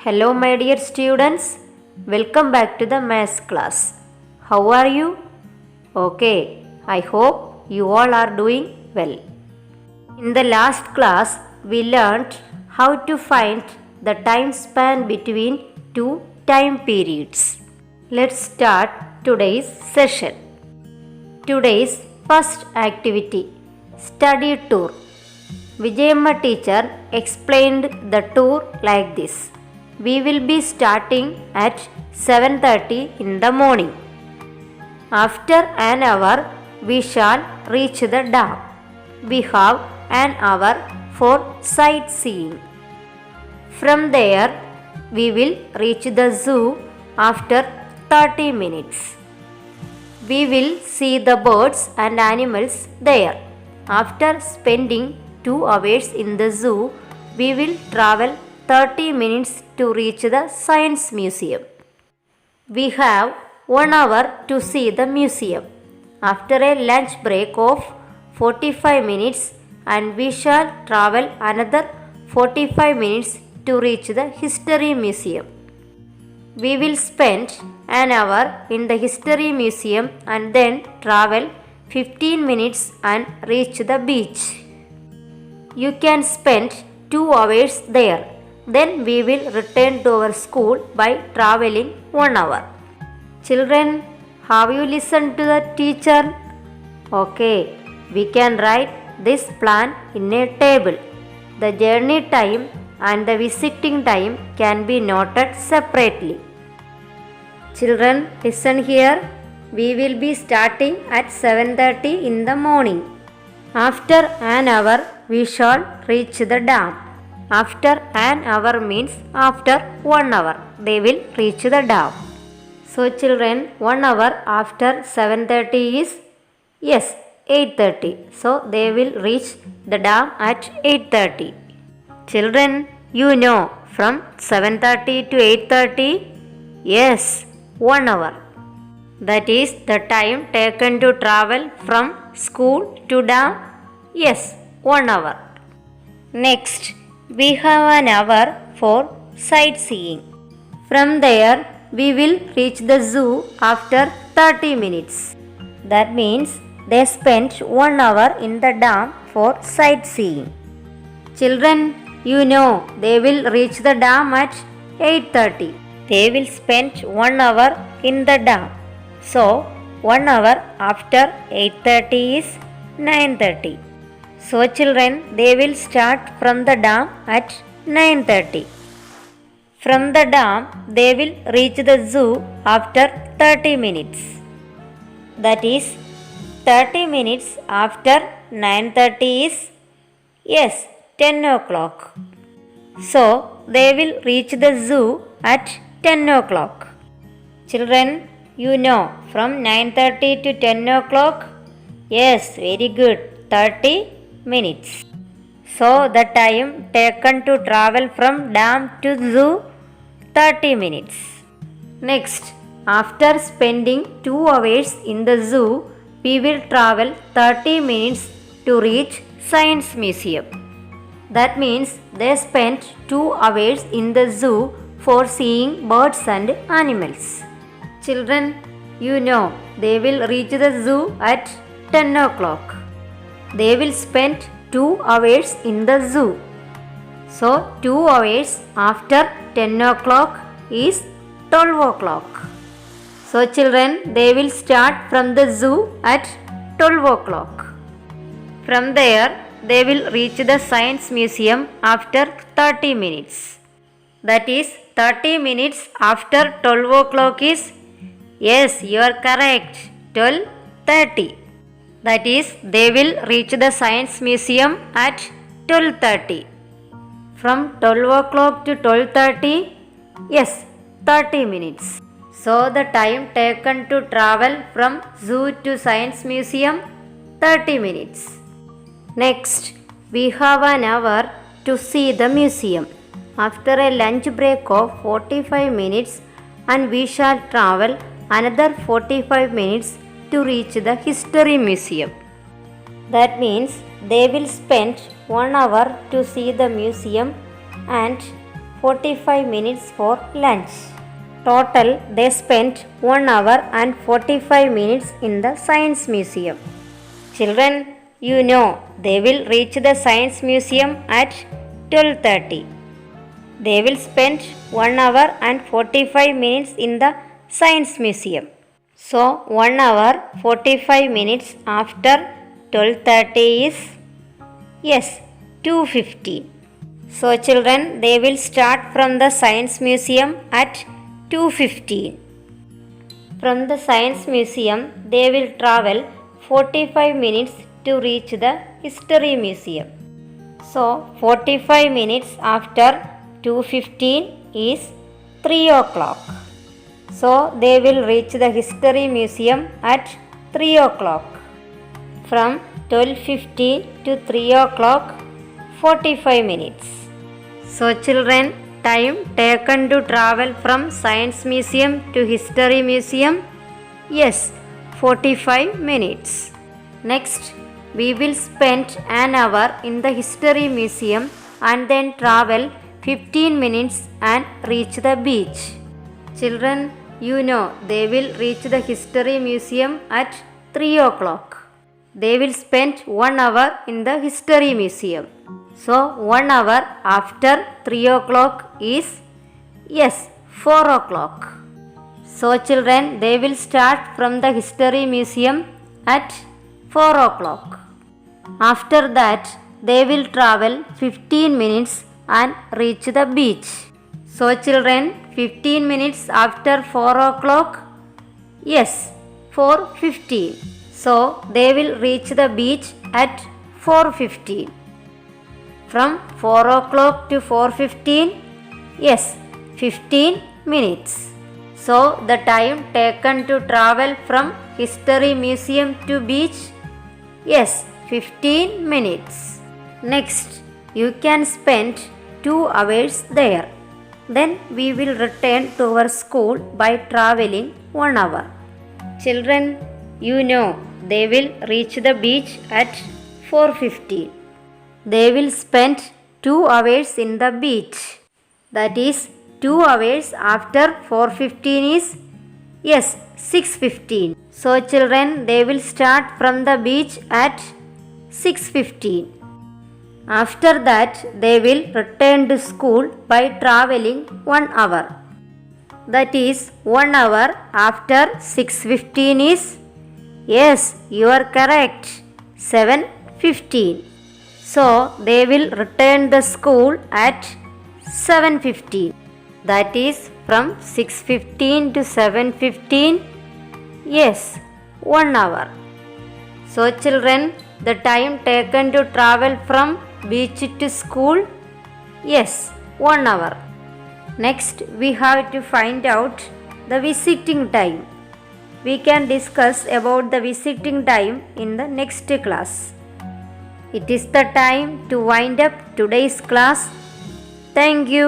Hello, my dear students. Welcome back to the maths class. How are you? Okay, I hope you all are doing well. In the last class, we learned how to find the time span between two time periods. Let's start today's session. Today's first activity, study tour. Vijayamma teacher explained the tour like this. We will be starting at 7:30 in the morning. After an hour, we shall reach the dam. We have an hour for sightseeing. From there, we will reach the zoo after 30 minutes. We will see the birds and animals there. After spending 2 hours in the zoo, we will travel 30 minutes to reach the Science Museum. We have 1 hour to see the museum. After a lunch break of 45 minutes, and we shall travel another 45 minutes to reach the History Museum. We will spend an hour in the History Museum and then travel 15 minutes and reach the beach. You can spend 2 hours there. Then we will return to our school by traveling 1 hour. Children, have you listened to the teacher? Okay, we can write this plan in a table. The journey time and the visiting time can be noted separately. Children, listen here. We will be starting at 7:30 in the morning. After an hour, we shall reach the dam. After an hour means after 1 hour, they will reach the dam. So children, 1 hour after 7:30 is, yes, 8:30. So they will reach the dam at 8:30. Children, you know from 7:30 to 8:30, yes, 1 hour. That is the time taken to travel from school to dam, yes, 1 hour. Next, we have an hour for sightseeing. From there, we will reach the zoo after 30 minutes. That means they spent 1 hour in the dam for sightseeing. Children, you know they will reach the dam at 8:30. They will spend 1 hour in the dam. So, 1 hour after 8:30 is 9:30. So children, they will start from the dam at 9:30. From the dam, they will reach the zoo after 30 minutes. That is, 30 minutes after 9:30 is, yes, 10 o'clock. So, they will reach the zoo at 10 o'clock. Children, you know from 9:30 to 10 o'clock? Yes, very good, 30 minutes. So the time taken to travel from dam to zoo, 30 minutes. Next, after spending 2 hours in the zoo, we will travel 30 minutes to reach Science Museum. That means they spent 2 hours in the zoo for seeing birds and animals. Children, you know they will reach the zoo at 10 o'clock. They will spend 2 hours in the zoo. So 2 hours after 10 o'clock is 12 o'clock. So children, they will start from the zoo at 12 o'clock. From there, they will reach the Science Museum after 30 minutes. That is, 30 minutes after 12 o'clock is, yes, you are correct, 12:30. That is, they will reach the Science Museum at 12:30. From 12 o'clock to 12:30, yes, 30 minutes. So the time taken to travel from zoo to Science Museum, 30 minutes. Next, we have an hour to see the museum. After a lunch break of 45 minutes, and we shall travel another 45 minutes to reach the History Museum. That means they will spend 1 hour to see the museum and 45 minutes for lunch. Total they spent 1 hour and 45 minutes in the Science Museum. Children, you know they will reach the Science Museum at 12:30. They will spend 1 hour and 45 minutes in the Science Museum. So 1 hour 45 minutes after 12:30 is, yes, 2:15. So children, they will start from the Science Museum at 2:15. From the Science Museum, they will travel 45 minutes to reach the History Museum. So 45 minutes after 2:15 is 3 o'clock. So they will reach the History Museum at 3 o'clock. From 12:15 to 3 o'clock, 45 minutes. So children, time taken to travel from Science Museum to History Museum, yes, 45 minutes. Next, we will spend an hour in the History Museum and then travel 15 minutes and reach the beach. Children, you know they will reach the History Museum at 3 o'clock. They will spend 1 hour in the History Museum. So 1 hour after 3 o'clock is, yes, 4 o'clock. So children, they will start from the History Museum at 4 o'clock. After that, they will travel 15 minutes and reach the beach. So children, 15 minutes after 4 o'clock, yes, 4:15. So they will reach the beach at 4:15. From 4 o'clock to 4:15, yes, 15 minutes. So the time taken to travel from History Museum to beach, yes, 15 minutes. Next, you can spend 2 hours there. Then we will return to our school by traveling 1 hour. Children, you know they will reach the beach at 4:15. They will spend 2 hours in the beach. That is 2 hours after 4:15 is, yes, 6:15. So children, they will start from the beach at 6:15. After that, they will return to school by traveling 1 hour. That is 1 hour after 6:15 is, yes, you are correct, 7:15. So they will return the school at 7:15. That is from 6:15 to 7:15, yes, 1 hour. So children, the time taken to travel from beach to school, yes, 1 hour. Next, we have to find out the visiting time. We can discuss about the visiting time in the next class. It is the time to wind up today's class. Thank you.